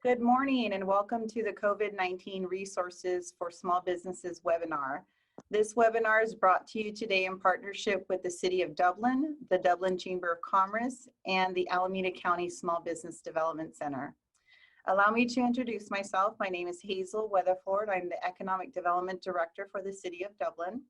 Good morning and welcome to the COVID-19 Resources for Small Businesses webinar. This webinar is brought to you today in partnership with the City of Dublin, the Dublin Chamber of Commerce, and the Alameda County Small Business Development Center. Allow me to introduce myself. My name is Hazel Weatherford. I'm the Economic Development Director for the City of Dublin.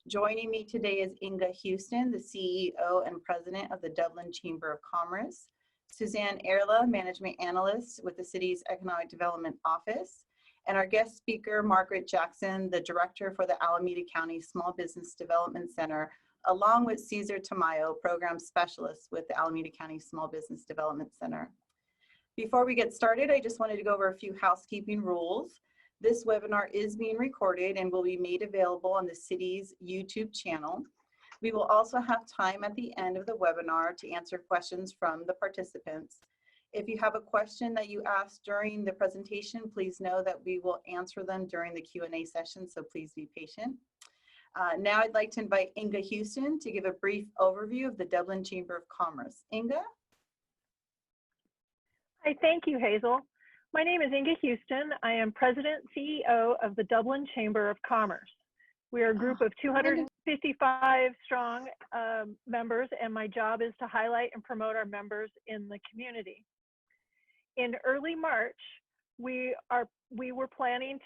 Joining me today is Inga Houston, the CEO and President of the Dublin Chamber of Commerce, Suzanne Erla, Management Analyst with the City's Economic Development Office, and our guest speaker, Margaret Jackson, the Director for the Alameda County Small Business Development Center, along with Cesar Tamayo, Program Specialist with the Alameda County Small Business Development Center. Before we get started, I just wanted to go over a few housekeeping rules. This webinar is being recorded and will be made available on the City's YouTube channel. We will also have time at the end of the webinar to answer questions from the participants. If you have a question that you asked during the presentation, please know that we will answer them during the Q&A session, so please be patient. Now I'd like to invite Inga Houston to give a brief overview of the Dublin Chamber of Commerce. Inga? Hi, thank you, Hazel. My name is Inga Houston. I am President CEO of the Dublin Chamber of Commerce. We are a group of 255 strong members, and my job is to highlight and promote our members in the community. In early March, we were planning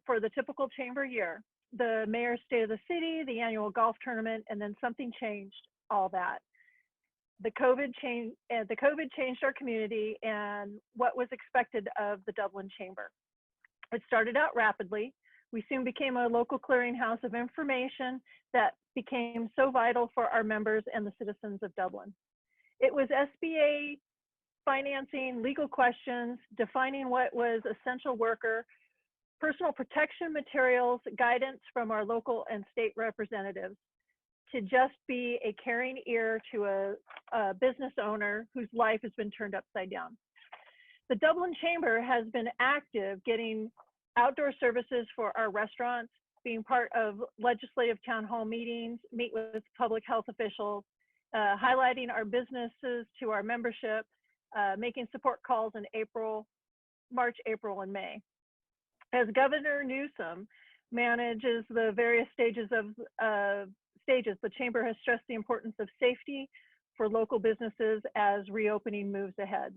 for the typical chamber year, the mayor's state of the city, the annual golf tournament, and then something changed all that. The COVID changed our community and what was expected of the Dublin Chamber. It started out rapidly. We soon became a local clearinghouse of information that became so vital for our members and the citizens of Dublin. It was SBA financing, legal questions, defining what was essential worker, personal protection materials, guidance from our local and state representatives, to just be a caring ear to a business owner whose life has been turned upside down. The Dublin Chamber has been active getting outdoor services for our restaurants, being part of legislative town hall meetings, meet with public health officials, highlighting our businesses to our membership, making support calls in March, April, and May. As Governor Newsom manages the various stages, the Chamber has stressed the importance of safety for local businesses as reopening moves ahead.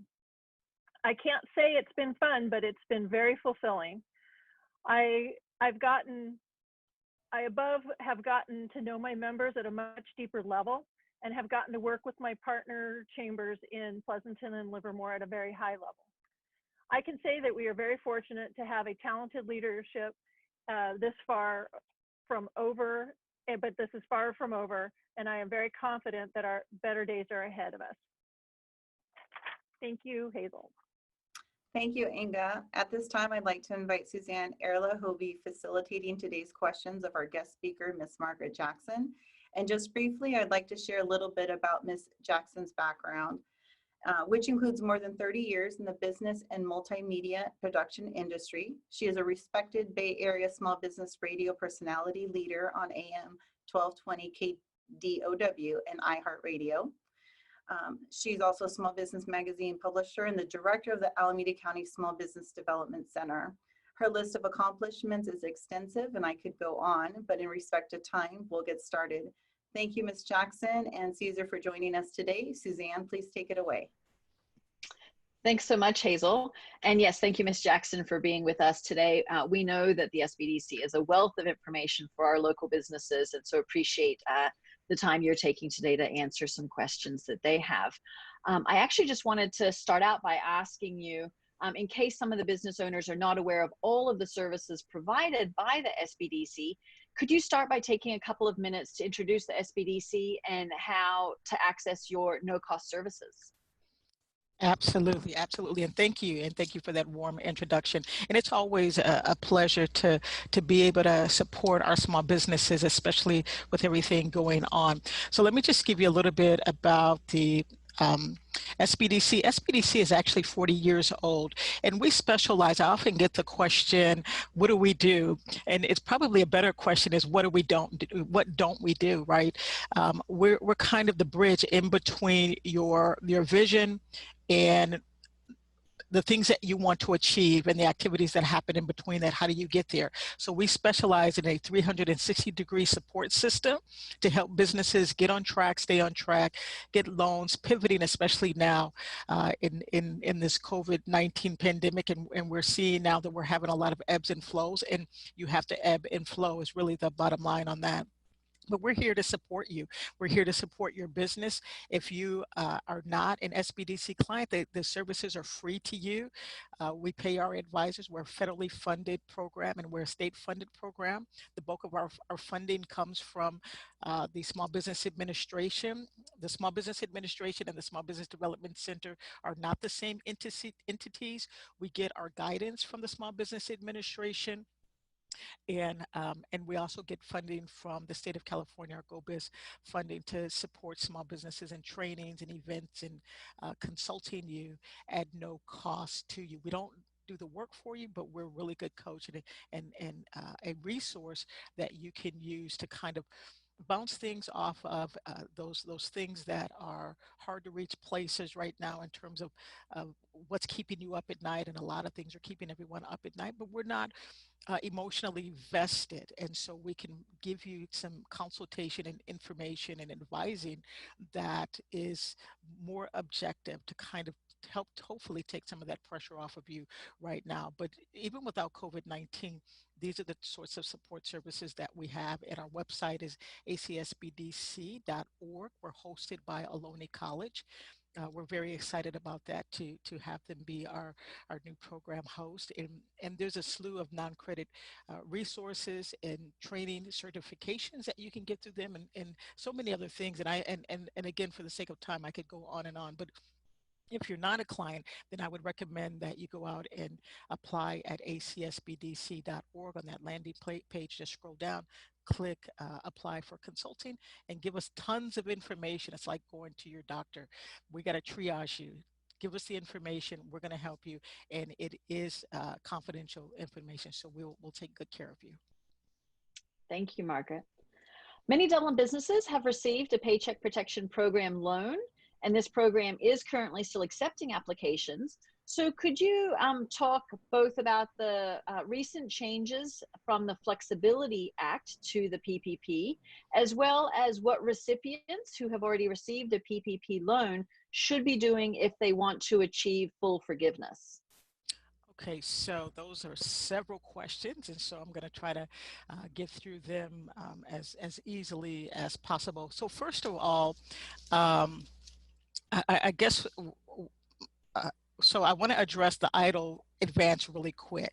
I can't say it's been fun, but it's been very fulfilling. I have gotten to know my members at a much deeper level and have gotten to work with my partner chambers in Pleasanton and Livermore at a very high level. I can say that we are very fortunate to have a talented leadership this far from over, but this is far from over, and I am very confident that our better days are ahead of us. Thank you, Hazel. Thank you, Inga. At this time, I'd like to invite Suzanne Erla, who will be facilitating today's questions of our guest speaker, Ms. Margaret Jackson. And just briefly, I'd like to share a little bit about Ms. Jackson's background, which includes more than 30 years in the business and multimedia production industry. She is a respected Bay Area small business radio personality leader on AM 1220 KDOW and iHeartRadio. She's also a small business magazine publisher and the director of the Alameda County Small Business Development Center. Her list of accomplishments is extensive and I could go on, but in respect to time, we'll get started. Thank you, Ms. Jackson and Cesar, for joining us today. Suzanne, please take it away. Thanks so much, Hazel. And yes, thank you, Ms. Jackson, for being with us today. We know that the SBDC is a wealth of information for our local businesses, and so appreciate the time you're taking today to answer some questions that they have. I actually just wanted to start out by asking you, in case some of the business owners are not aware of all of the services provided by the SBDC, could you start by taking a couple of minutes to introduce the SBDC and how to access your no-cost services? Absolutely, absolutely, and thank you for that warm introduction. And it's always a pleasure to be able to support our small businesses, especially with everything going on. So let me just give you a little bit about the SBDC. SBDC is actually 40 years old, and we specialize. I often get the question, what do we do? And it's probably a better question is, what don't we do, right? We're kind of the bridge in between your vision and the things that you want to achieve and the activities that happen in between that. How do you get there? So we specialize in a 360-degree support system to help businesses get on track, stay on track, get loans, pivoting, especially now in this COVID-19 pandemic. And we're seeing now that we're having a lot of ebbs and flows, and you have to ebb and flow is really the bottom line on that. But we're here to support you. We're here to support your business. If you are not an SBDC client, the services are free to you. We pay our advisors. We're a federally funded program, and we're a state funded program. The bulk of our funding comes from the Small Business Administration. The Small Business Administration and the Small Business Development Center are not the same entities. We get our guidance from the Small Business Administration. And we also get funding from the state of California, our GoBiz funding, to support small businesses and trainings and events and consulting you at no cost to you. We don't do the work for you, but we're a really good coach and a resource that you can use to kind of bounce things off of those things that are hard to reach places right now in terms of what's keeping you up at night. And a lot of things are keeping everyone up at night, but we're not emotionally vested. And so we can give you some consultation and information and advising that is more objective to kind of help hopefully take some of that pressure off of you right now. But even without COVID-19, these are the sorts of support services that we have. And our website is ACSBDC.org. We're hosted by Ohlone College. We're very excited about that, to have them be our new program host. And there's a slew of non-credit resources and training certifications that you can get through them, and so many other things. And again, for the sake of time, I could go on and on. But if you're not a client, then I would recommend that you go out and apply at acsbdc.org. On that landing page, just scroll down, click apply for consulting, and give us tons of information. It's like going to your doctor. We got to triage you. Give us the information. We're going to help you. And it is confidential information, so we'll take good care of you. Thank you, Margaret. Many Dublin businesses have received a Paycheck Protection Program loan, and this program is currently still accepting applications. So could you talk both about the recent changes from the Flexibility Act to the PPP, as well as what recipients who have already received a PPP loan should be doing if they want to achieve full forgiveness? Okay, so those are several questions, and so I'm going to try to get through them as easily as possible. So first of all, I guess, so I want to address the EIDL advance really quick,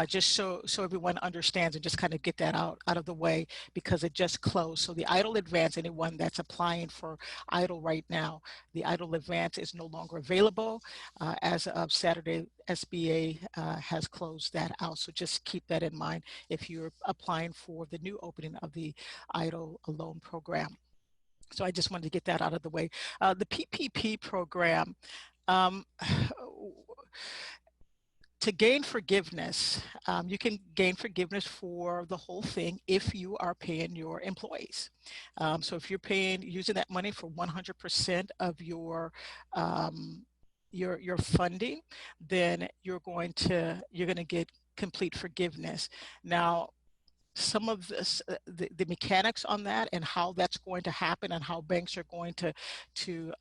just so everyone understands, and just kind of get that out of the way, because it just closed. So the EIDL advance, anyone that's applying for EIDL right now, the EIDL advance is no longer available. As of Saturday, SBA has closed that out. So just keep that in mind if you're applying for the new opening of the EIDL loan program. So I just wanted to get that out of the way. The PPP program, to gain forgiveness, you can gain forgiveness for the whole thing if you are paying your employees. So if you're using that money for 100% of your funding, then you're going to get complete forgiveness. Now, some of this, the mechanics on that and how that's going to happen and how banks are going to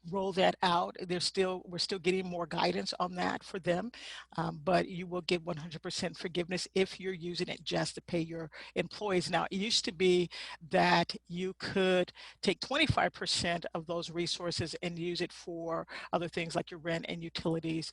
roll that out. We're still getting more guidance on that for them, but you will get 100% forgiveness if you're using it just to pay your employees. Now, it used to be that you could take 25% of those resources and use it for other things like your rent and utilities,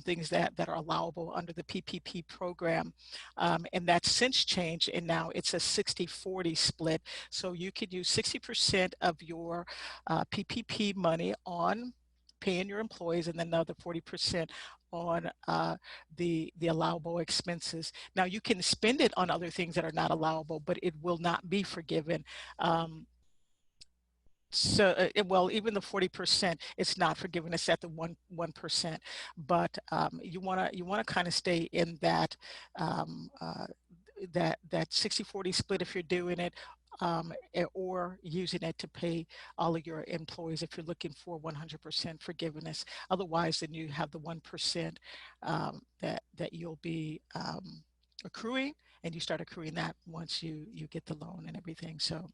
things that are allowable under the PPP program, and that's since changed, and now it's a 60-40 split. So you could use 60% of your PPP money on paying your employees, and then another 40% on the allowable expenses. Now, you can spend it on other things that are not allowable, but it will not be forgiven. Well, even the 40%, it's not forgiven. It's at the 1%. But you wanna kind of stay in that that 60-40 split if you're doing it. or using it to pay all of your employees if you're looking for 100% forgiveness. Otherwise, then you have the 1% that you'll be accruing, and you start accruing that once you get the loan and everything. So,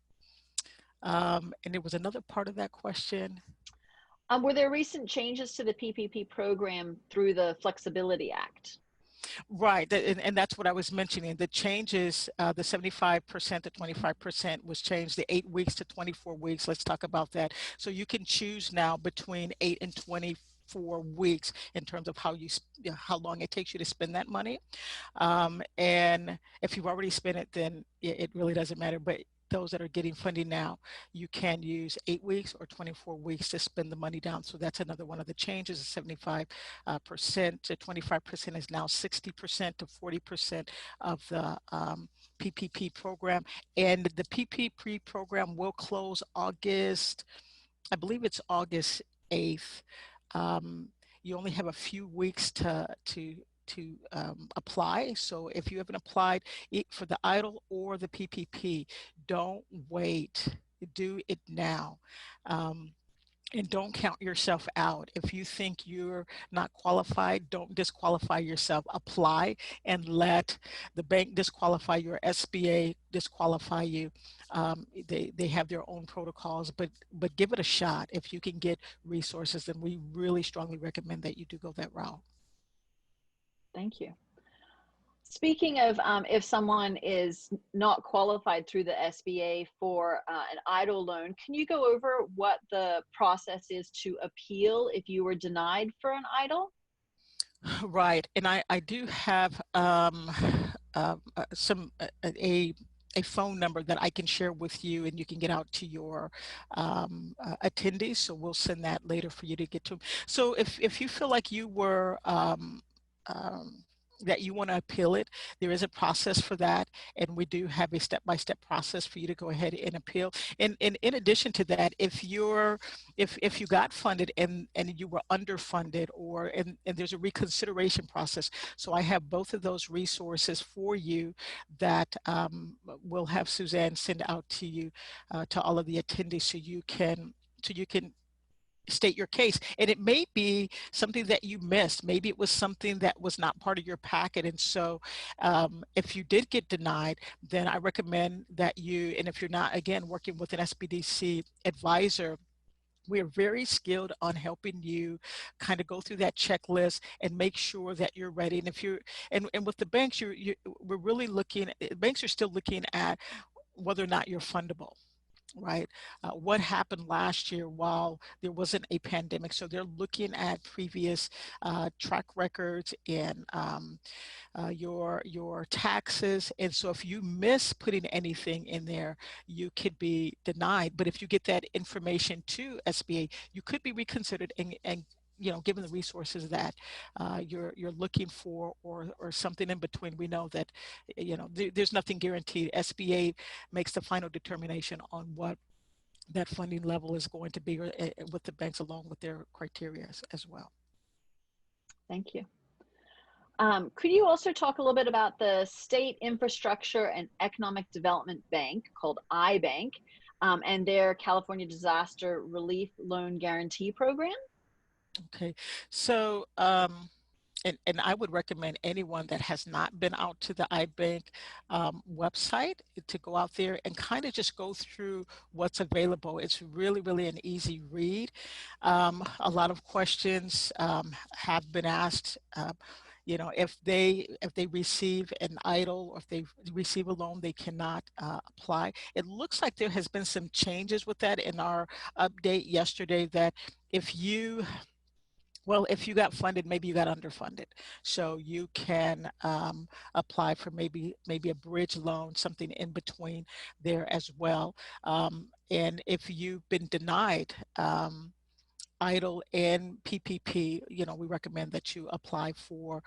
and there was another part of that question. Were there recent changes to the PPP program through the Flexibility Act? Right, and that's what I was mentioning. The changes, the 75% to 25% was changed, the 8 weeks to 24 weeks. Let's talk about that. So you can choose now between 8 and 24 weeks in terms of how long it takes you to spend that money. And if you've already spent it, then it really doesn't matter. But those that are getting funding now, you can use 8 weeks or 24 weeks to spend the money down. So that's another one of the changes. 75% to 25% is now 60% to 40% of the PPP program. And the PPP program will close August, I believe it's August 8th. You only have a few weeks to apply. So if you haven't applied for the EIDL or the PPP, don't wait. Do it now. And don't count yourself out. If you think you're not qualified, don't disqualify yourself. Apply and let the bank disqualify you, or SBA disqualify you. They have their own protocols, but give it a shot. If you can get resources, then we really strongly recommend that you do go that route. Thank you. Speaking of if someone is not qualified through the SBA for an EIDL loan, can you go over what the process is to appeal if you were denied for an EIDL? Right, and I do have a phone number that I can share with you, and you can get out to your attendees. So we'll send that later for you to get to them. So if you feel like you were that you want to appeal it, there is a process for that, and we do have a step-by-step process for you to go ahead and appeal. And in addition to that, if you got funded and you were underfunded, and there's a reconsideration process. So I have both of those resources for you that we'll have Suzanne send out to you, to all of the attendees, so you can state your case. And it may be something that you missed. Maybe it was something that was not part of your packet. And so if you did get denied, then I recommend that you, and if you're not, again, working with an SBDC advisor, we are very skilled on helping you kind of go through that checklist and make sure that you're ready. And if you're, and with the banks, we're really looking, banks are still looking at whether or not you're fundable. Right? What happened last year while there wasn't a pandemic? So they're looking at previous track records and your taxes. And so if you miss putting anything in there, you could be denied. But if you get that information to SBA, you could be reconsidered and given the resources that you're looking for, or something in between. We know that there's nothing guaranteed. SBA makes the final determination on what that funding level is going to be, with the banks, along with their criteria as well. Thank you. Could you also talk a little bit about the State Infrastructure and Economic Development Bank, called iBank, and their California Disaster Relief Loan Guarantee Program? Okay, so and I would recommend anyone that has not been out to the iBank website to go out there and kind of just go through what's available. It's really, really an easy read. A lot of questions have been asked. If they receive an EIDL, or if they receive a loan, they cannot apply. It looks like there has been some changes with that in our update yesterday, that if you got funded, maybe you got underfunded. So you can apply for maybe a bridge loan, something in between there as well. And if you've been denied EIDL and PPP, we recommend that you apply for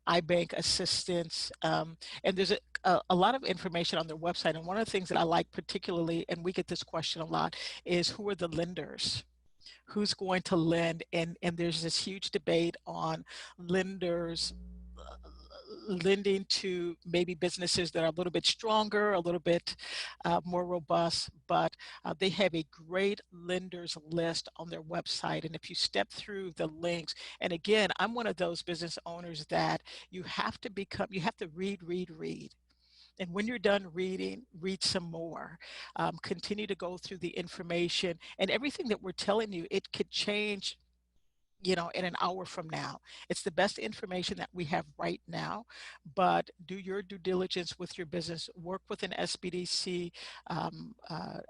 iBank assistance. And there's a lot of information on their website. And one of the things that I like particularly, and we get this question a lot, is who are the lenders? Who's going to lend? And there's this huge debate on lenders lending to maybe businesses that are a little bit stronger, a little bit more robust, but they have a great lenders list on their website. And if you step through the links, and again, I'm one of those business owners that you have to read, read, read. And when you're done reading, read some more. Continue to go through the information, and everything that we're telling you, it could change, you know, in an hour from now. It's the best information that we have right now, but do your due diligence with your business. Work with an SBDC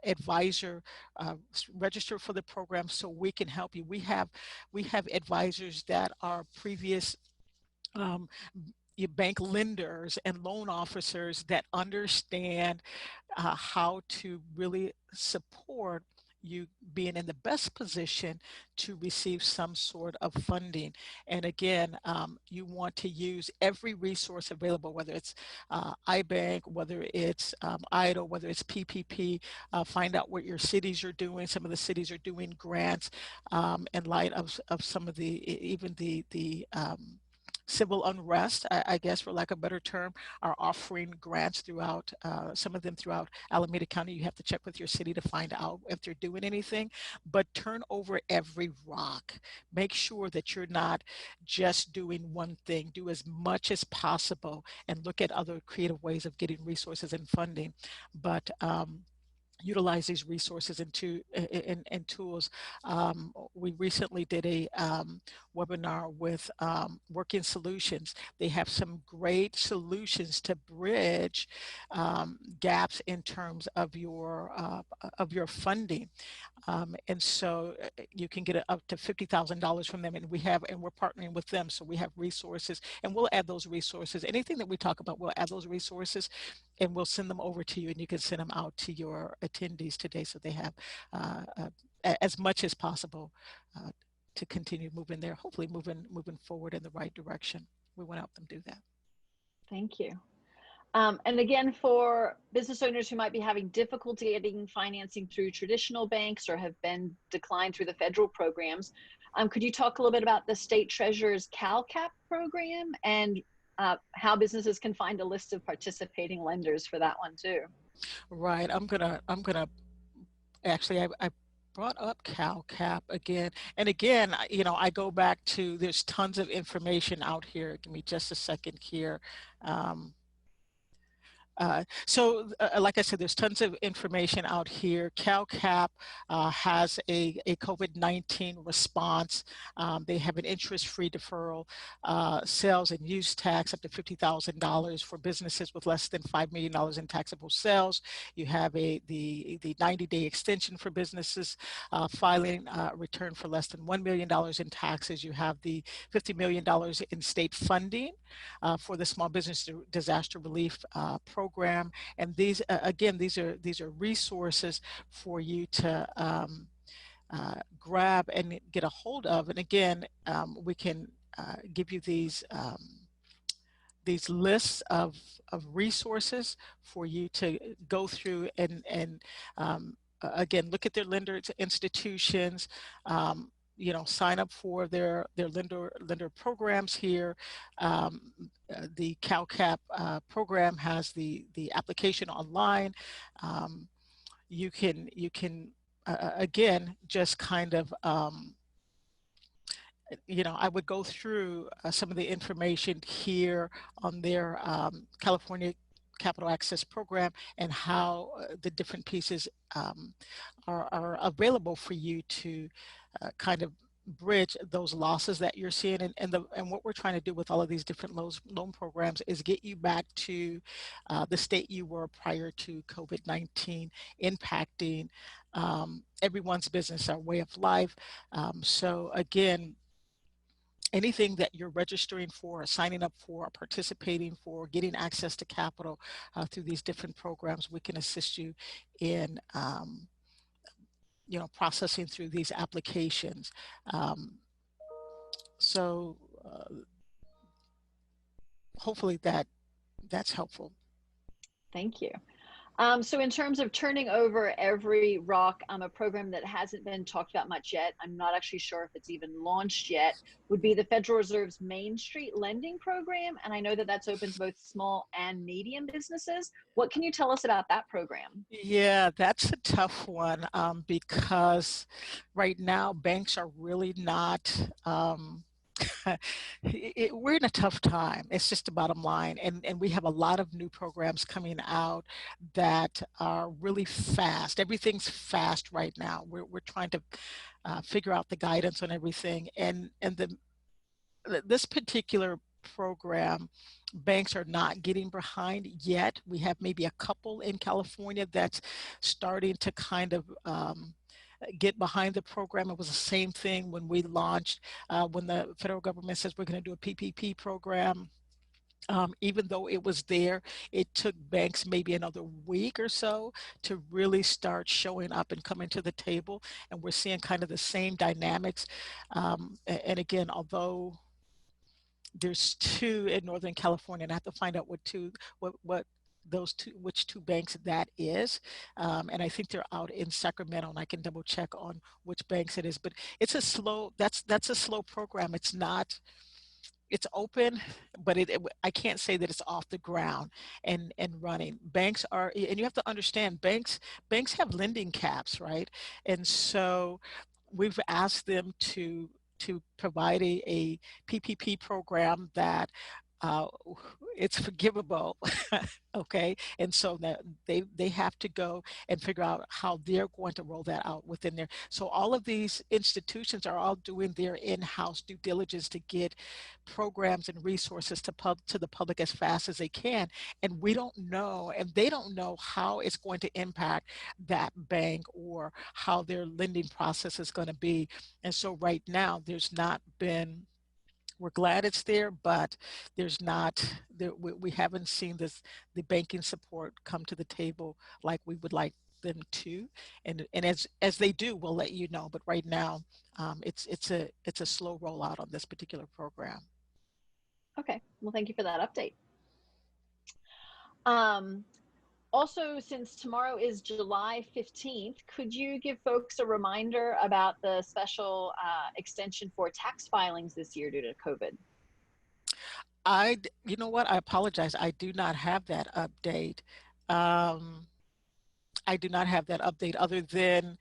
advisor, register for the program so we can help you. We have advisors that are previous um, your bank lenders and loan officers that understand how to really support you being in the best position to receive some sort of funding. And again, you want to use every resource available, whether it's iBank, whether it's EIDL, whether it's PPP. Find out what your cities are doing. Some of the cities are doing grants in light of some of even the civil unrest, I guess, for lack of a better term, are offering grants throughout, some of them throughout Alameda County. You have to check with your city to find out if they're doing anything, but turn over every rock. Make sure that you're not just doing one thing. Do as much as possible and look at other creative ways of getting resources and funding. But utilize these resources and tools. We recently did a webinar with Working Solutions. They have some great solutions to bridge gaps in terms of your funding. And so you can get up to $50,000 from them, and we're partnering with them. So we have resources, and we'll add those resources. Anything that we talk about, we'll add those resources, and we'll send them over to you, and you can send them out to your attendees today, so they have as much as possible to continue moving there, hopefully moving forward in the right direction. We want to help them do that. Thank you. And again, for business owners who might be having difficulty getting financing through traditional banks or have been declined through the federal programs, could you talk a little bit about the state treasurer's CalCap program and how businesses can find a list of participating lenders for that one too? Right. I'm gonna actually, I brought up CalCap again and again. You know, I go back to, there's tons of information out here. Give me just a second here. Like I said, there's tons of information out here. CalCap has a COVID-19 response. They have an interest-free deferral, sales and use tax up to $50,000 for businesses with less than $5 million in taxable sales. You have the 90-day extension for businesses filing return for less than $1 million in taxes. You have the $50 million in state funding for the Small Business Disaster Relief Program. And these, again, these are resources for you to grab and get a hold of. And again, we can give you these lists of resources for you to go through and again, look at their lender institutions, you know, sign up for their lender programs here. The CalCap program has the application online. You can again, just kind of you know, I would go through some of the information here on their California Capital Access Program and how the different pieces are available for you to kind of bridge those losses that you're seeing. And what we're trying to do with all of these different loan programs is get you back to the state you were prior to COVID-19 impacting everyone's business, our way of life. So again, anything that you're registering for, or signing up for, or participating for, getting access to capital through these different programs, we can assist you in you know, processing through these applications. So hopefully that's helpful. Thank you. So in terms of turning over every rock, a program that hasn't been talked about much yet, I'm not actually sure if it's even launched yet, would be the Federal Reserve's Main Street Lending Program. And I know that that's open to both small and medium businesses. What can you tell us about that program? Yeah, that's a tough one because right now banks are really not. We're in a tough time. It's just the bottom line. And we have a lot of new programs coming out that are really fast. Everything's fast right now. We're trying to figure out the guidance on everything. This particular program, banks are not getting behind yet. We have maybe a couple in California that's starting to kind of get behind the program. It was the same thing when we launched, when the federal government says we're going to do a PPP program. Even though it was there, it took banks maybe another week or so to really start showing up and coming to the table. And we're seeing kind of the same dynamics. And again, although there's two in Northern California, and I have to find out what those two, which two banks that is. And I think they're out in Sacramento, and I can double check on which banks it is. But it's a slow, that's a slow program. It's not, it's open, but I can't say that it's off the ground and running. Banks are, and you have to understand, banks have lending caps, right? And so we've asked them to provide a PPP program that uh, it's forgivable, okay? And so that they have to go and figure out how they're going to roll that out within there. So all of these institutions are all doing their in-house due diligence to get programs and resources to the public as fast as they can. And we don't know, and they don't know how it's going to impact that bank or how their lending process is going to be. And so right now, there's not been, we're glad it's there, but there's not, we haven't seen the banking support come to the table like we would like them to. And as they do, we'll let you know. But right now, it's a slow rollout on this particular program. Okay, well, thank you for that update. Also, since tomorrow is July 15th, could you give folks a reminder about the special extension for tax filings this year due to COVID? You know what? I apologize. I do not have that update. I do not have that update other than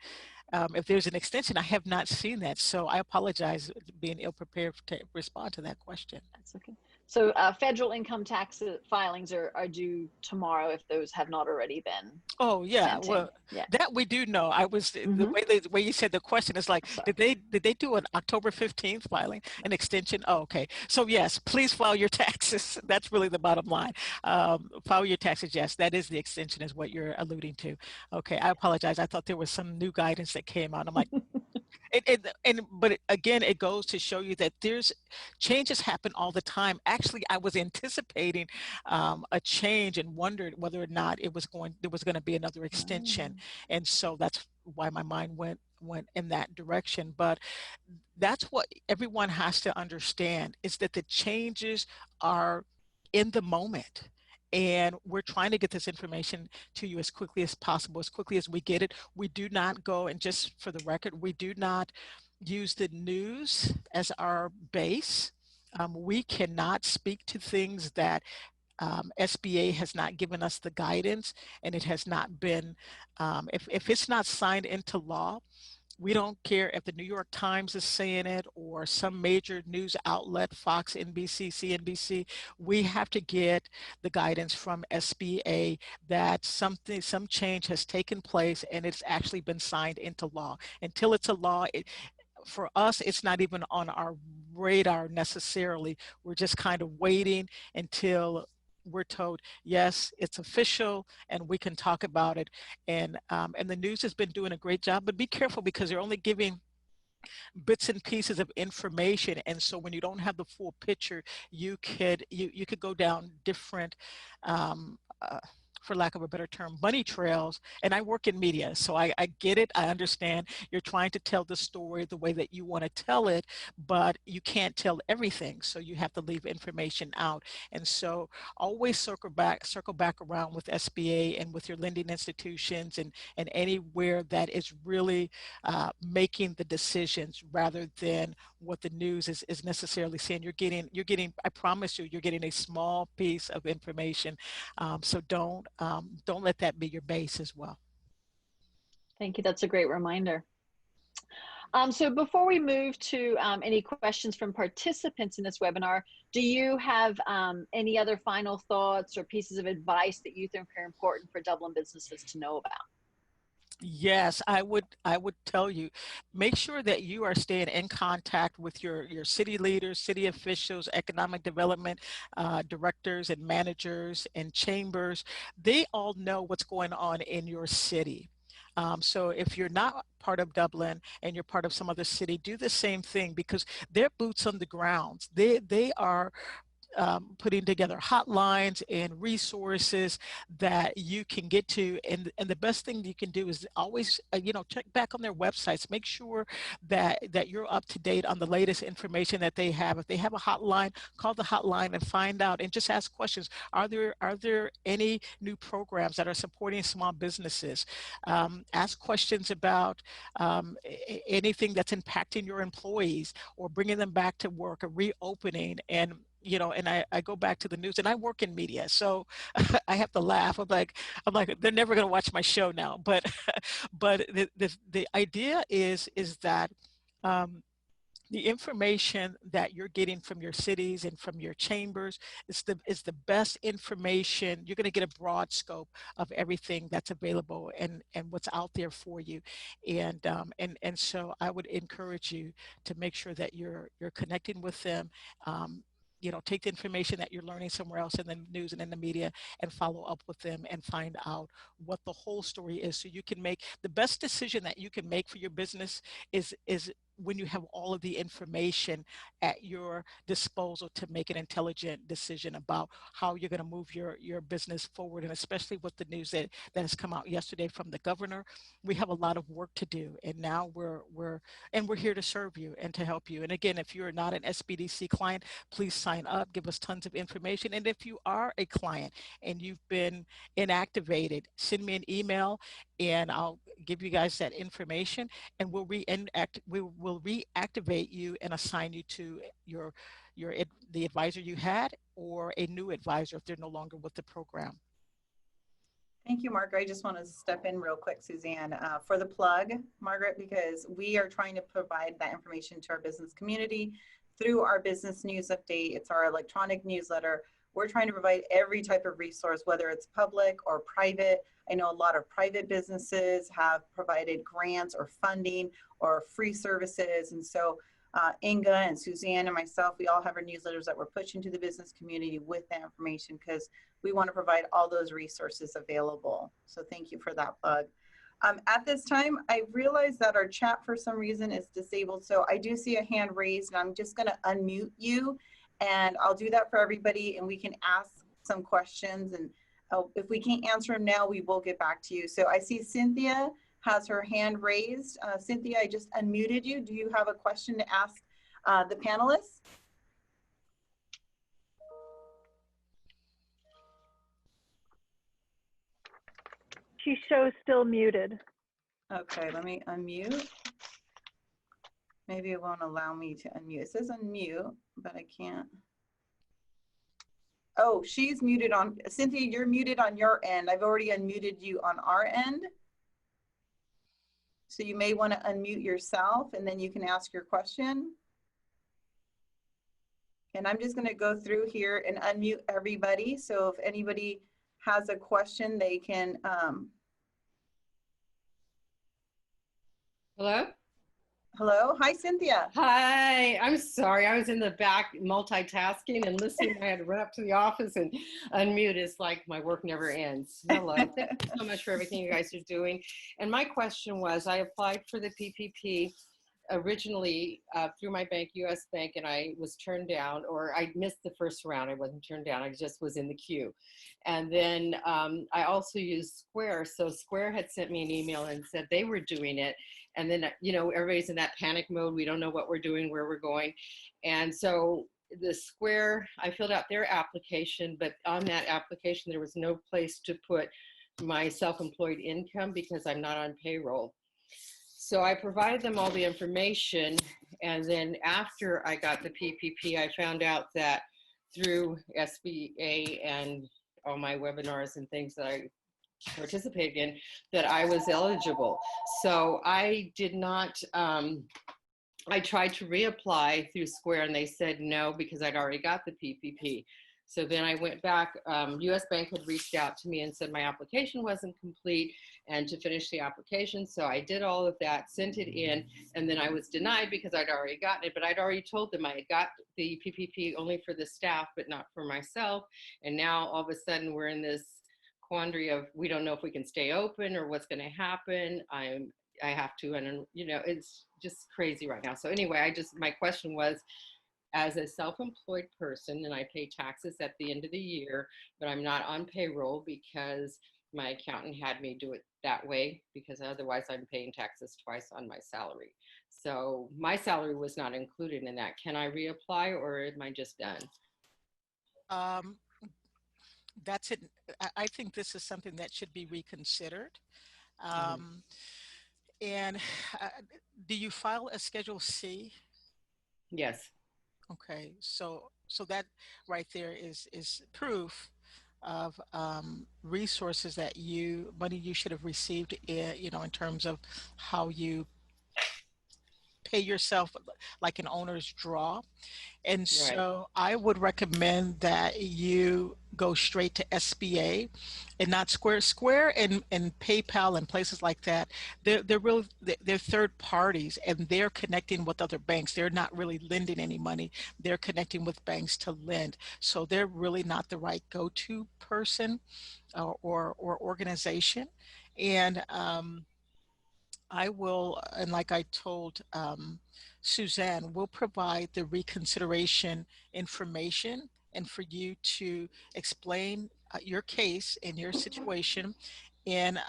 if there's an extension. I have not seen that. So I apologize being ill prepared to respond to that question. That's okay. So federal income tax filings are due tomorrow if those have not already been. Oh yeah, sent in. well that we do know. I was the way you said the question is like, did they do an October 15th filing, an extension? Oh, okay. So yes, please file your taxes. That's really the bottom line. File your taxes. Yes, that is the extension, is what you're alluding to. Okay, I apologize. I thought there was some new guidance that came out. I'm like. But again, it goes to show you that there's changes happen all the time. Actually, I was anticipating a change and wondered whether or not there was going to be another extension, and so that's why my mind went in that direction. But that's what everyone has to understand, is that the changes are in the moment. And we're trying to get this information to you as quickly as possible, as quickly as we get it. We do not go, and just for the record, we do not use the news as our base. We cannot speak to things that SBA has not given us the guidance, and it has not been, if it's not signed into law, we don't care if the New York Times is saying it or some major news outlet, Fox, NBC, CNBC. We have to get the guidance from SBA that some change has taken place and it's actually been signed into law. Until it's a law, for us, it's not even on our radar necessarily. We're just kind of waiting until we're told, yes, it's official and we can talk about it. And the news has been doing a great job, but be careful because they're only giving bits and pieces of information. And so when you don't have the full picture, you could go down different for lack of a better term, bunny trails. And I work in media, so I get it. I understand you're trying to tell the story the way that you want to tell it, but you can't tell everything. So you have to leave information out. And so always circle back around with SBA and with your lending institutions and anywhere that is really making the decisions rather than what the news is necessarily saying. You're getting, I promise you, you're getting a small piece of information. So don't let that be your base as well. Thank you. That's a great reminder. So before we move to any questions from participants in this webinar, do you have any other final thoughts or pieces of advice that you think are important for Dublin businesses to know about? Yes, I would tell you, make sure that you are staying in contact with your city leaders, city officials, economic development directors and managers and chambers. They all know what's going on in your city. So if you're not part of Dublin and you're part of some other city, do the same thing, because they're boots on the ground. They are putting together hotlines and resources that you can get to. And the best thing you can do is always, check back on their websites. Make sure that you're up to date on the latest information that they have. If they have a hotline, call the hotline and find out, and just ask questions. Are there any new programs that are supporting small businesses? Ask questions about anything that's impacting your employees or bringing them back to work, or reopening. And I go back to the news, and I work in media, so I have to laugh. I'm like, they're never going to watch my show now. But the idea is that the information that you're getting from your cities and from your chambers is the best information. You're going to get a broad scope of everything that's available and what's out there for you. And so I would encourage you to make sure that you're connecting with them. Take the information that you're learning somewhere else in the news and in the media and follow up with them and find out what the whole story is, so you can make the best decision that you can make for your business is when you have all of the information at your disposal to make an intelligent decision about how you're going to move your business forward. And especially with the news that has come out yesterday from the governor, we have a lot of work to do. And now we're here to serve you and to help you. And again, if you're not an SBDC client, please sign up, give us tons of information. And if you are a client and you've been inactivated, send me an email and I'll give you guys that information, and we'll reactivate you and assign you to the advisor you had, or a new advisor if they're no longer with the program. Thank you, Margaret. I just want to step in real quick, Suzanne, for the plug, Margaret, because we are trying to provide that information to our business community through our business news update. It's our electronic newsletter. We're trying to provide every type of resource, whether it's public or private. I know a lot of private businesses have provided grants or funding or free services. And so Inga and Suzanne and myself, we all have our newsletters that we're pushing to the business community with that information, because we want to provide all those resources available. So thank you for that plug. At this time, I realize that our chat for some reason is disabled. So I do see a hand raised, and I'm just going to unmute you, and I'll do that for everybody, and we can ask some questions. And if we can't answer them now, we will get back to you. So I see Cynthia has her hand raised. Cynthia, I just unmuted you. Do you have a question to ask the panelists? She shows still muted. Okay, let me unmute. Maybe it won't allow me to unmute. It says unmute, but I can't. Oh, she's muted on, Cynthia, you're muted on your end. I've already unmuted you on our end. So you may want to unmute yourself, and then you can ask your question. And I'm just going to go through here and unmute everybody. So if anybody has a question, they can. Hello? Hello. Hi, Cynthia. Hi. I'm sorry. I was in the back multitasking and listening. I had to run up to the office and unmute. It's like my work never ends. Hello. Thank you so much for everything you guys are doing. And my question was, I applied for the PPP originally through my bank, US Bank, and I was turned down, or I missed the first round. I wasn't turned down. I just was in the queue. And then I also used Square. So Square had sent me an email and said they were doing it. And then, you know, everybody's in that panic mode. We don't know what we're doing, where we're going. And so the Square, I filled out their application, but on that application, there was no place to put my self-employed income because I'm not on payroll. So I provided them all the information, and then after I got the PPP, I found out that through SBA and all my webinars and things that I participated in, that I was eligible. So I did not, I tried to reapply through Square and they said no because I'd already got the PPP. So then I went back, US Bank had reached out to me and said my application wasn't complete and to finish the application. So I did all of that, sent it in, and then I was denied because I'd already gotten it, but I'd already told them I had got the PPP only for the staff, but not for myself. And now all of a sudden we're in this quandary of, we don't know if we can stay open or what's gonna happen. I have to, and you know, it's just crazy right now. So anyway, my question was, as a self-employed person, and I pay taxes at the end of the year, but I'm not on payroll because my accountant had me do it that way because otherwise I'm paying taxes twice on my salary. So my salary was not included in that. Can I reapply or am I just done? That's it. I think this is something that should be reconsidered. And do you file a Schedule C? Yes. Okay, so that right there is proof of resources that money you should have received, you know, in terms of how you pay yourself like an owner's draw. And Right. so I would recommend that you go straight to SBA and not Square. Square and PayPal and places like that, they're third parties and they're connecting with other banks. They're not really lending any money. They're connecting with banks to lend. So they're really not the right go-to person or organization. And I will, and like I told Suzanne, will provide the reconsideration information and for you to explain your case and your situation. And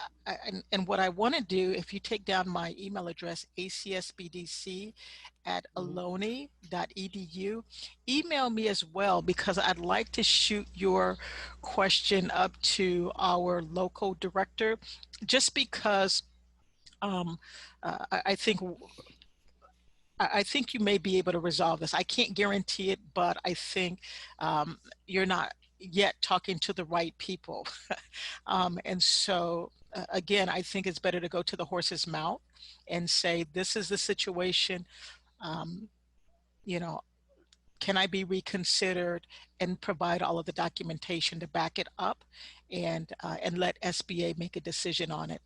what I want to do, if you take down my email address, acsbdc@aloni.edu, email me as well, because I'd like to shoot your question up to our local director, just because I think you may be able to resolve this. I can't guarantee it, but I think you're not yet talking to the right people. And so again, I think it's better to go to the horse's mouth and say, this is the situation, you know, can I be reconsidered, and provide all of the documentation to back it up, and let SBA make a decision on it.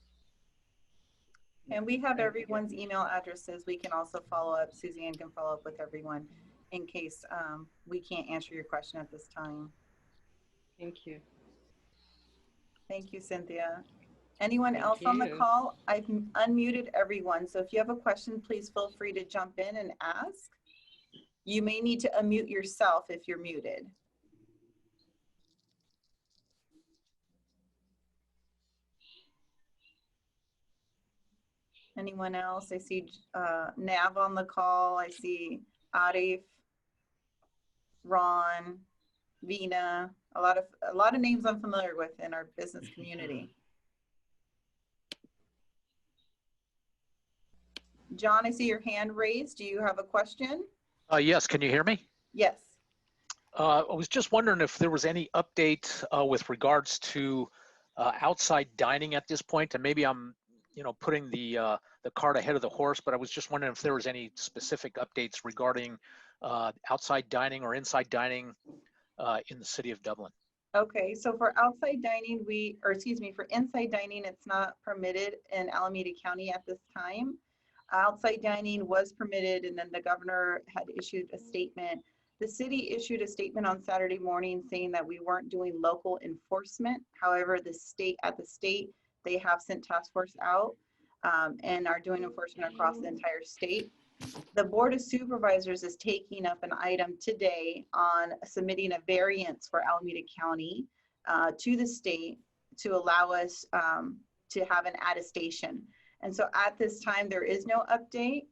And we have everyone's email addresses. We can also follow up. Suzanne can follow up with everyone in case we can't answer your question at this time. Thank you. Thank you, Cynthia. Anyone Thank else on the you. call? I've unmuted everyone. So if you have a question, please feel free to jump in and ask. You may need to unmute yourself if you're muted. Anyone else? I see Nav on the call. I see Arif, Ron, Vina, a lot of names I'm familiar with in our business community. John, I see your hand raised. Do you have a question? Yes, can you hear me? Yes. I was just wondering if there was any update with regards to outside dining at this point, and maybe I'm, you know, putting the cart ahead of the horse, but I was just wondering if there was any specific updates regarding outside dining or inside dining in the city of Dublin. Okay, so for outside dining, for inside dining, it's not permitted in Alameda County at this time. Outside dining was permitted, and then the governor had issued a statement. The city issued a statement on Saturday morning saying that we weren't doing local enforcement. However, at the state, they have sent task force out and are doing enforcement across the entire state. The Board of Supervisors is taking up an item today on submitting a variance for Alameda County to the state to allow us to have an attestation. And so at this time, there is no update.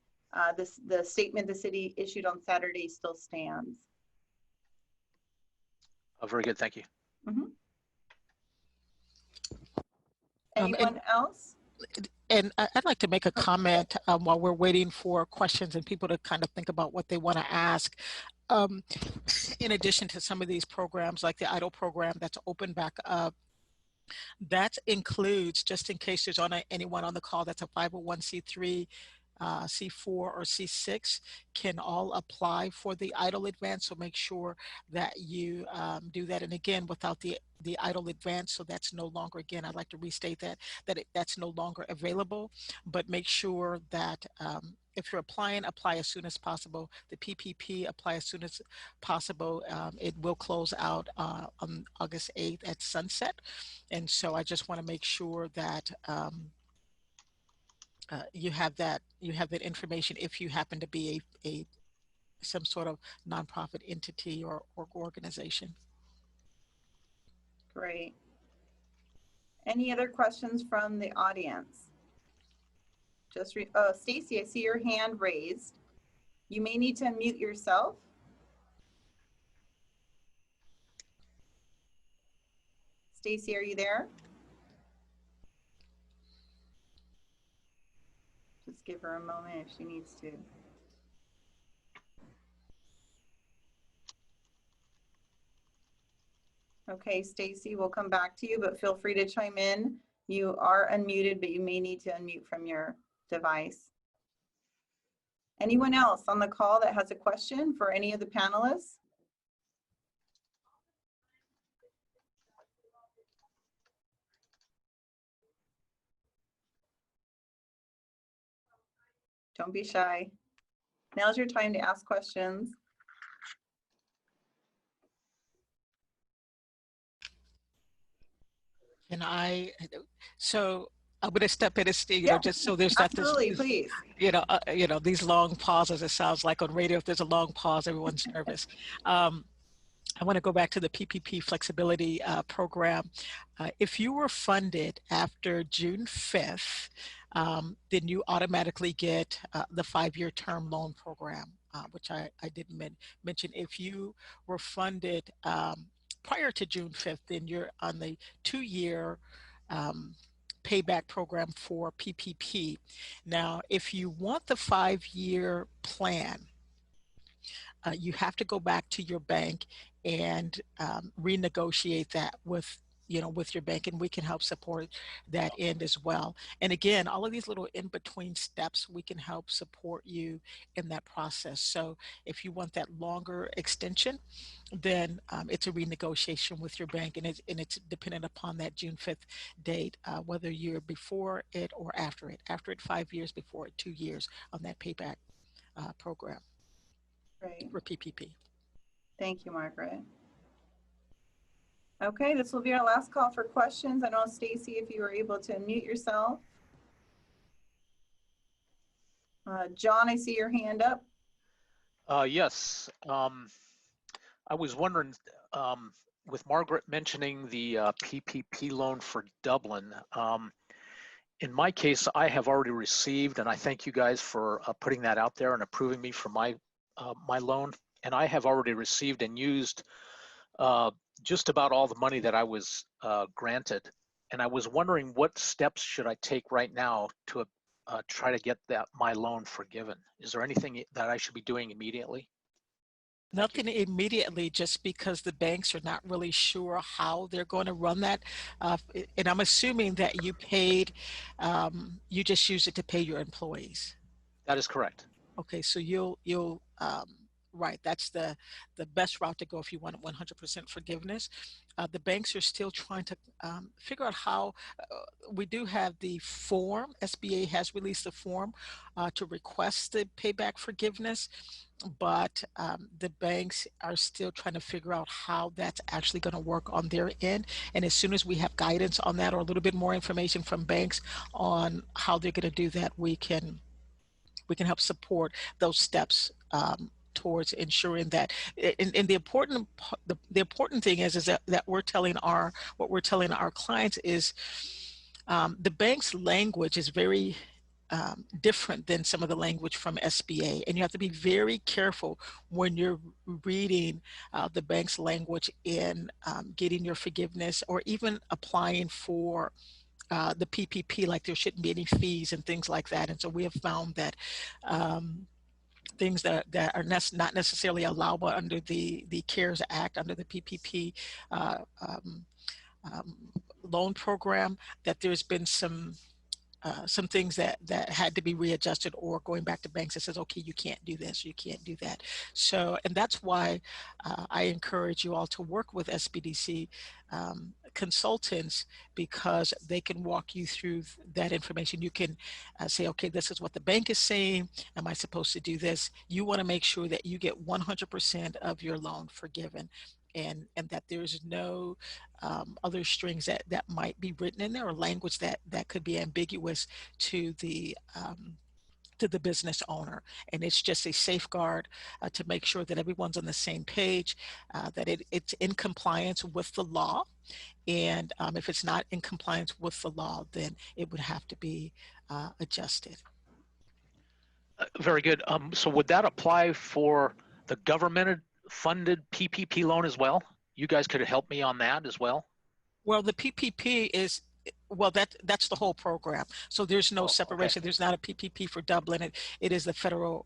The statement the city issued on Saturday still stands. Very good, thank you. Mm-hmm. Anyone else? And I'd like to make a comment while we're waiting for questions and people to kind of think about what they want to ask. In addition to some of these programs, like the EIDL program that's open back up, that includes, just in case there's anyone on the call that's a 501c3, C4 or C6 can all apply for the EIDL advance. So make sure that you do that. And again, without the EIDL advance, so that's no longer, again, I'd like to restate that's no longer available, but make sure that if you're applying, apply as soon as possible. The PPP, apply as soon as possible. It will close out on August 8th at sunset. And so I just want to make sure that you have that information if you happen to be some sort of nonprofit entity or organization. Great. Any other questions from the audience? Stacy, I see your hand raised. You may need to unmute yourself. Stacy, are you there? Just give her a moment if she needs to. Okay, Stacy, we'll come back to you, but feel free to chime in. You are unmuted, but you may need to unmute from your device. Anyone else on the call that has a question for any of the panelists? Don't be shy. Now's your time to ask questions. And so I'm going to step in and just so there's not Absolutely, please. These long pauses. It sounds like on radio, if there's a long pause, everyone's nervous. I want to go back to the PPP flexibility program. If you were funded after June 5th, then you automatically get the 5-year term loan program, which I didn't mention. If you were funded prior to June 5th, then you're on the 2-year payback program for PPP. Now, if you want the 5-year plan, you have to go back to your bank and renegotiate that with your bank, and we can help support that end as well. And again, all of these little in-between steps, we can help support you in that process. So if you want that longer extension, then it's a renegotiation with your bank, and it's dependent upon that June 5th date, whether you're before it or after it. After it, 5 years; before it, 2 years on that payback program. Right. For PPP. Thank you, Margaret. Okay, this will be our last call for questions. I know, Stacy, if you were able to unmute yourself. John, I see your hand up. Yes. I was wondering, with Margaret mentioning the PPP loan for Dublin, in my case, I have already received, and I thank you guys for putting that out there and approving me for my loan. And I have already received and used just about all the money that I was granted. And I was wondering, what steps should I take right now to try to get my loan forgiven? Is there anything that I should be doing immediately? Nothing immediately, just because the banks are not really sure how they're going to run that. And I'm assuming that you paid, you just used it to pay your employees. That is correct. Okay, so you'll right, that's the best route to go if you want 100% forgiveness. The banks are still trying to figure out how. We do have the form. SBA has released a form to request the payback forgiveness, but the banks are still trying to figure out how that's actually going to work on their end. And as soon as we have guidance on that, or a little bit more information from banks on how they're going to do that, we can we can help support those steps towards ensuring that. And the important thing is that what we're telling our clients is the bank's language is very different than some of the language from SBA, and you have to be very careful when you're reading the bank's language in getting your forgiveness or even applying for the PPP, like there shouldn't be any fees and things like that. And so we have found that things that are not necessarily allowable under the CARES Act, under the PPP loan program, that there's been some things that had to be readjusted, or going back to banks that says, okay, you can't do this, you can't do that. So, and that's why I encourage you all to work with SBDC consultants, because they can walk you through that information. You can say, okay, this is what the bank is saying. Am I supposed to do this? You want to make sure that you get 100% of your loan forgiven, and that there's no other strings that might be written in there, or language that could be ambiguous to the business owner. And it's just a safeguard to make sure that everyone's on the same page, that it's in compliance with the law. And if it's not in compliance with the law, then it would have to be adjusted. Very good. So would that apply for the government funded PPP loan as well? You guys could help me on that as well? Well, the PPP is, well, that's the whole program. So there's no separation. Okay. There's not a PPP for Dublin. It is a federal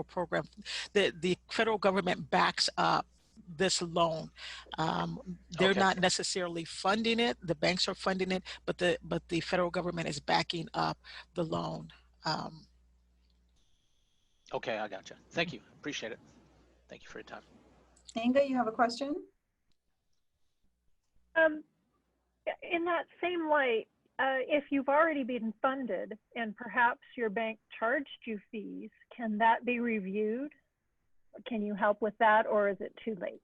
program. The federal government backs up this loan. They're not necessarily funding it. The banks are funding it, but the federal government is backing up the loan. Okay, I gotcha. Thank you. Appreciate it. Thank you for your time. Inga, you have a question? In that same light, if you've already been funded and perhaps your bank charged you fees, can that be reviewed? Can you help with that, or is it too late?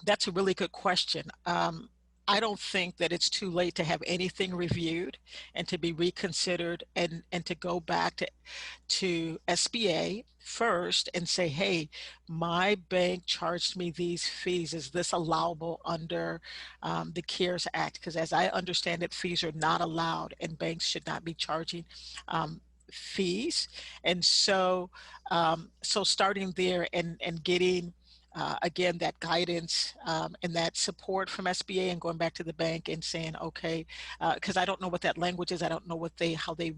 That's a really good question. I don't think that it's too late to have anything reviewed and to be reconsidered, and to go back to SBA first and say, hey, my bank charged me these fees. Is this allowable under the CARES Act? Because as I understand it, fees are not allowed, and banks should not be charging fees. And so, so starting there and getting again, that guidance and that support from SBA, and going back to the bank and saying, okay, because I don't know what that language is. I don't know how they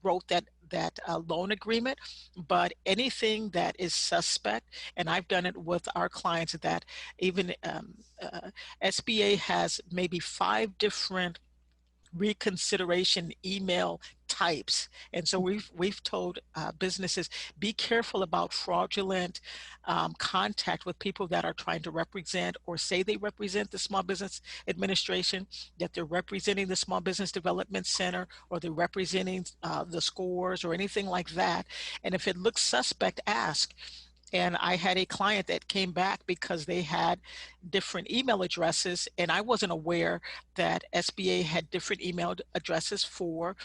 wrote that loan agreement, but anything that is suspect, and I've done it with our clients, that even SBA has maybe 5 different reconsideration email types. And so we've told businesses, be careful about fraudulent contact with people that are trying to represent or say they represent the Small Business Administration, that they're representing the Small Business Development Center, or they're representing the scores or anything like that. And if it looks suspect, ask. And I had a client that came back because they had different email addresses, and I wasn't aware that SBA had different email addresses for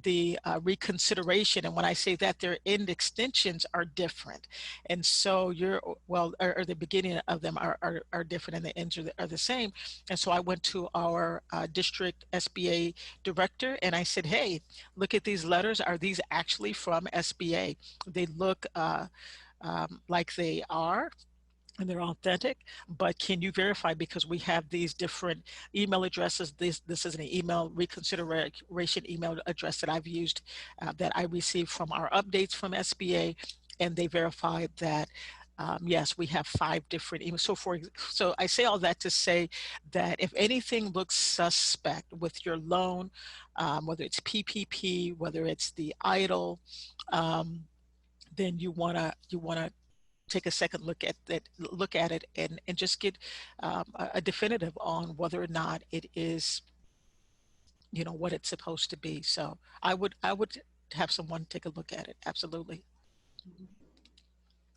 the reconsideration. And when I say that, their end extensions are different. And so or the beginning of them are different, and the ends are the same. And so I went to our district SBA director, and I said, hey, look at these letters. Are these actually from SBA? They look like they are, and they're authentic, but can you verify, because we have these different email addresses. This is an email reconsideration email address that I've used, that I received from our updates from SBA, and they verified that yes, we have 5 different emails. So I say all that to say that if anything looks suspect with your loan, whether it's PPP, whether it's the EIDL, then you want to take a second look at it and just get a definitive on whether or not it is, what it's supposed to be. So I would have someone take a look at it. Absolutely.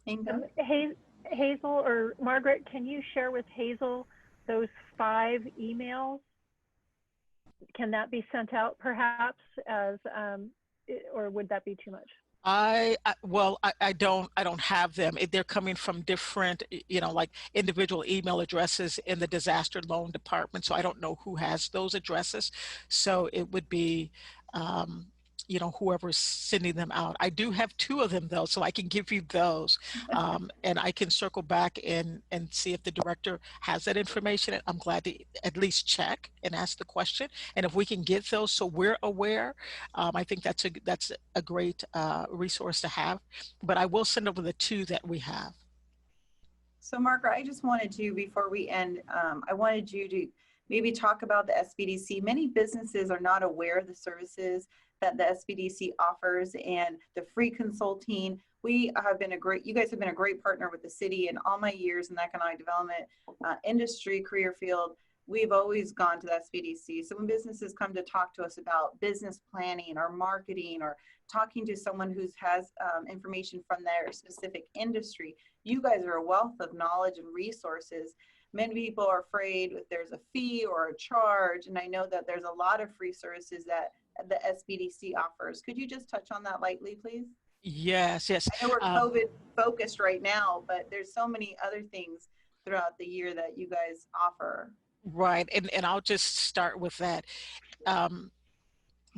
Hazel or Margaret, can you share with Hazel those 5 emails? Can that be sent out perhaps as, or would that be too much? Well, I don't have them. They're coming from different, like individual email addresses in the disaster loan department. So I don't know who has those addresses. So it would be, whoever's sending them out. I do have two of them though, so I can give you those, and I can circle back and see if the director has that information. I'm glad to at least check and ask the question. And if we can get those, so we're aware, I think that's a great resource to have. But I will send over the two that we have. So Margaret, I just wanted to, before we end, I wanted you to maybe talk about the SBDC. Many businesses are not aware of the services that the SBDC offers and the free consulting. You guys have been a great partner with the city. In all my years in the economic development industry career field, we've always gone to the SBDC. So when businesses come to talk to us about business planning or marketing or talking to someone who has information from their specific industry, you guys are a wealth of knowledge and resources. Many people are afraid if there's a fee or a charge, and I know that there's a lot of free services that the SBDC offers. Could you just touch on that lightly, please? Yes. I know we're COVID focused right now, but there's so many other things throughout the year that you guys offer. Right, and I'll just start with that.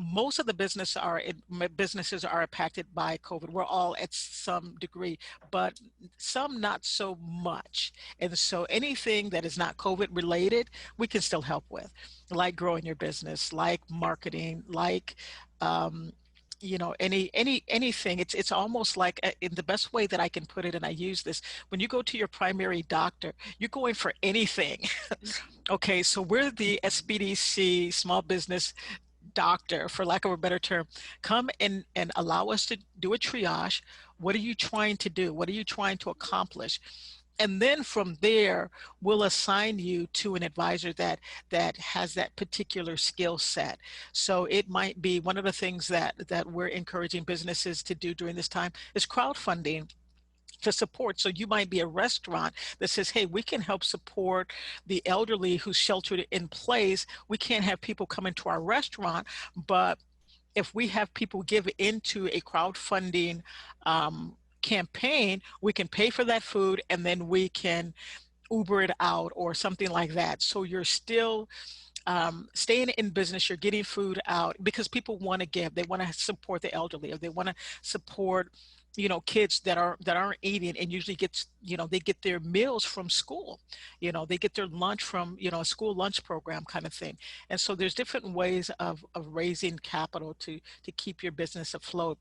Most of the businesses are impacted by COVID. We're all at some degree, but some not so much. And so anything that is not COVID related, we can still help with, like growing your business, like marketing, like anything. It's almost like, in the best way that I can put it, and I use this, when you go to your primary doctor, you're going for anything. Okay, so we're the SBDC small business doctor, for lack of a better term. Come and allow us to do a triage. What are you trying to do? What are you trying to accomplish? And then from there, we'll assign you to an advisor that has that particular skill set. So it might be one of the things that we're encouraging businesses to do during this time is crowdfunding to support. So you might be a restaurant that says, hey, we can help support the elderly who's sheltered in place. We can't have people come into our restaurant, but if we have people give into a crowdfunding campaign, we can pay for that food and then we can Uber it out or something like that. So you're still staying in business, you're getting food out because people want to give. They want to support the elderly, or they want to support kids that aren't eating, and usually they get their meals from school, they get their lunch from a school lunch program kind of thing. And so there's different ways of raising capital to keep your business afloat.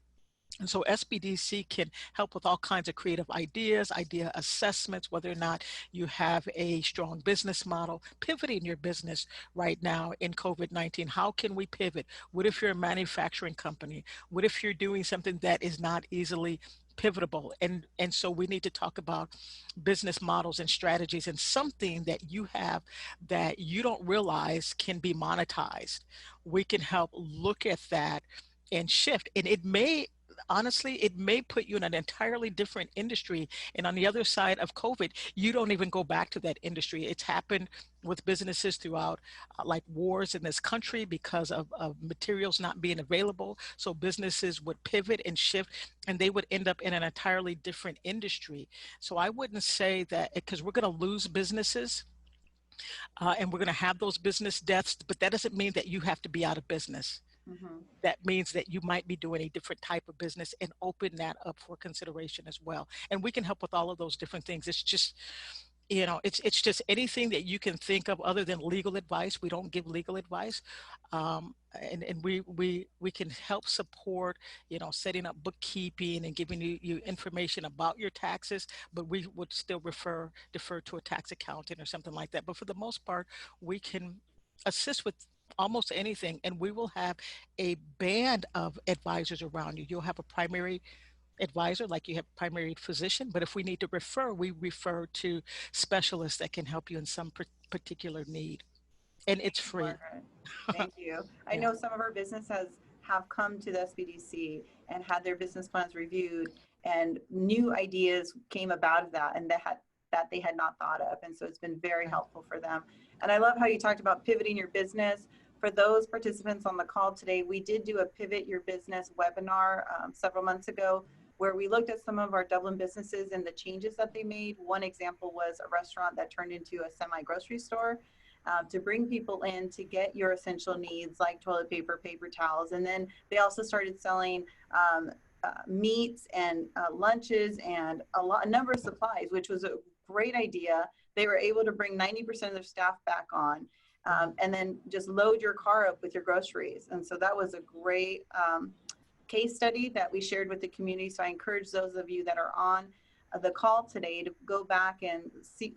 And so SBDC can help with all kinds of creative ideas, idea assessments, whether or not you have a strong business model, pivoting your business right now in COVID-19. How can we pivot? What if you're a manufacturing company? What if you're doing something that is not easily pivotable? And so we need to talk about business models and strategies, and something that you have that you don't realize can be monetized. We can help look at that and shift. And honestly, it may put you in an entirely different industry. And on the other side of COVID, you don't even go back to that industry. It's happened with businesses throughout, like wars in this country because of materials not being available. So businesses would pivot and shift, and they would end up in an entirely different industry. So I wouldn't say that, because we're going to lose businesses. And we're going to have those business deaths, but that doesn't mean that you have to be out of business. Mm-hmm. That means that you might be doing a different type of business, and open that up for consideration as well. And we can help with all of those different things. It's just, it's just anything that you can think of other than legal advice. We don't give legal advice. And we can help support, setting up bookkeeping and giving you information about your taxes, but we would still defer to a tax accountant or something like that. But for the most part, we can assist with almost anything, and we will have a band of advisors around you. You'll have a primary advisor, like you have primary physician, but if we need to refer, we refer to specialists that can help you in some particular need, and it's free. Margaret, thank you. I know some of our businesses have come to the SBDC and had their business plans reviewed, and new ideas came about of that, and that they had not thought of, and so it's been very helpful for them. And I love how you talked about pivoting your business. For those participants on the call today, we did do a Pivot Your Business webinar several months ago where we looked at some of our Dublin businesses and the changes that they made. One example was a restaurant that turned into a semi-grocery store to bring people in to get your essential needs like toilet paper, paper towels. And then they also started selling meats and lunches and a number of supplies, which was a great idea. They were able to bring 90% of their staff back on and then just load your car up with your groceries. And so that was a great case study that we shared with the community. So I encourage those of you that are on the call today to go back and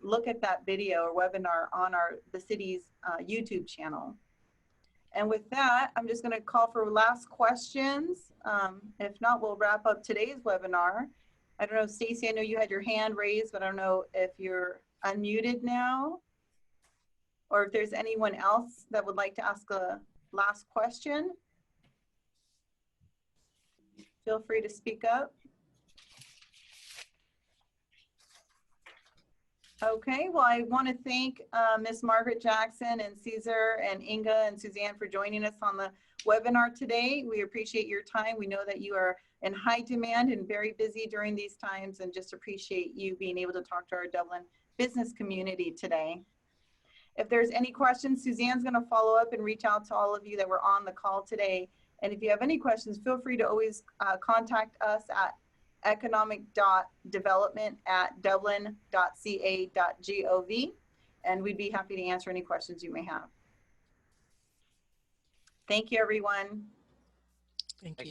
look at that video or webinar on the city's YouTube channel. And with that, I'm just going to call for last questions. If not, we'll wrap up today's webinar. I don't know, Stacy, I know you had your hand raised, but I don't know if you're unmuted now or if there's anyone else that would like to ask a last question. Feel free to speak up. Okay, well, I want to thank Ms. Margaret Jackson and Caesar and Inga and Suzanne for joining us on the webinar today. We appreciate your time. We know that you are in high demand and very busy during these times, and just appreciate you being able to talk to our Dublin business community today. If there's any questions, Suzanne's going to follow up and reach out to all of you that were on the call today. And if you have any questions, feel free to always contact us at economic.development@dublin.ca.gov, and we'd be happy to answer any questions you may have. Thank you, everyone. Thank you.